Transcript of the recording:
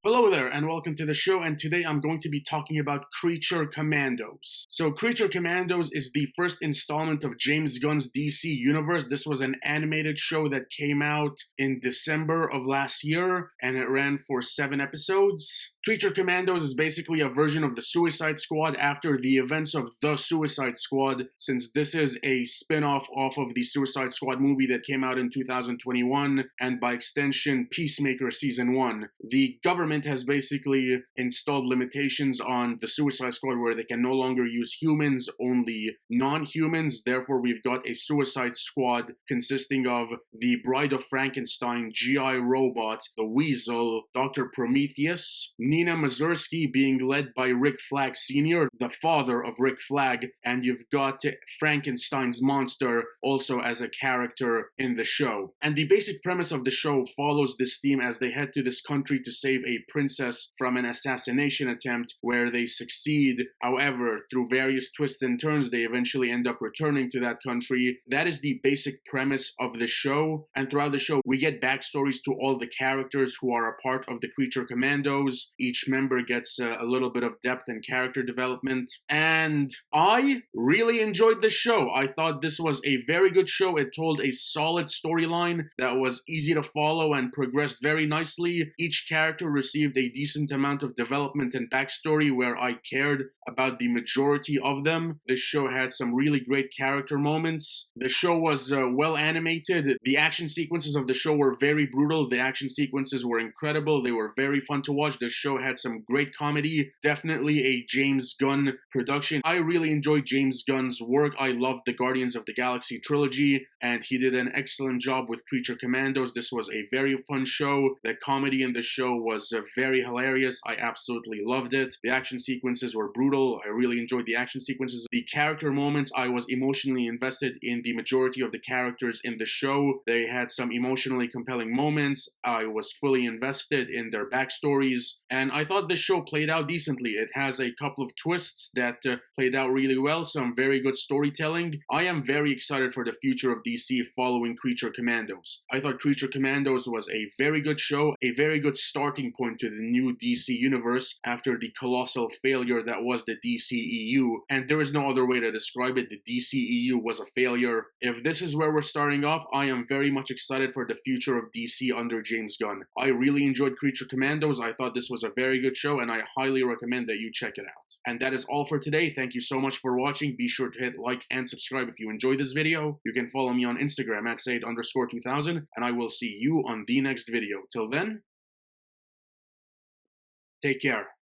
Hello there and welcome to the show, and today I'm going to be talking about Creature Commandos. So Creature Commandos is the first installment of James Gunn's DC universe. This was an animated show that came out in December of last year and it ran for 7 episodes. Creature Commandos is basically a version of the Suicide Squad after the events of The Suicide Squad, since this is a spin-off off of the Suicide Squad movie that came out in 2021 and by extension Peacemaker Season 1. The government has basically installed limitations on the Suicide Squad where they can no longer use humans, only non-humans. Therefore, we've got a Suicide Squad consisting of the Bride of Frankenstein, G.I. Robot, the Weasel, Dr. Prometheus, Nina Mazursky being led by Rick Flag Sr., the father of Rick Flag, and you've got Frankenstein's monster also as a character in the show. And the basic premise of the show follows this theme as they head to this country to save a princess from an assassination attempt where they succeed. However, through various twists and turns, they eventually end up returning to that country. That is the basic premise of the show, and throughout the show, we get backstories to all the characters who are a part of the Creature Commandos. Each member gets a little bit of depth and character development, and I really enjoyed the show. I thought this was a very good show. It told a solid storyline that was easy to follow and progressed very nicely. Each character received a decent amount of development and backstory where I cared about the majority of them. This show had some really great character moments. The show was well animated. The action sequences of the show were very brutal. The action sequences were incredible. They were very fun to watch. The show had some great comedy. Definitely a James Gunn production. I really enjoyed James Gunn's work. I loved the Guardians of the Galaxy trilogy, and he did an excellent job with Creature Commandos. This was a very fun show. The comedy in the show was very hilarious. I absolutely loved it. The action sequences were brutal. I really enjoyed the action sequences. The character moments, I was emotionally invested in the majority of the characters in the show. They had some emotionally compelling moments. I was fully invested in their backstories, and I thought this show played out decently. It has a couple of twists that played out really well, some very good storytelling. I am very excited for the future of DC following Creature Commandos. I thought Creature Commandos was a very good show, a very good starting point to the new DC universe after the colossal failure that was the DCEU, and there is no other way to describe it. The DCEU was a failure. If this is where we're starting off, I am very much excited for the future of DC under James Gunn. I really enjoyed Creature Commandos. I thought this was a very good show, and I highly recommend that you check it out. And that is all for today. Thank you so much for watching. Be sure to hit like and subscribe if you enjoyed this video. You can follow me on Instagram at Said_2000, and I will see you on the next video. Till then, take care.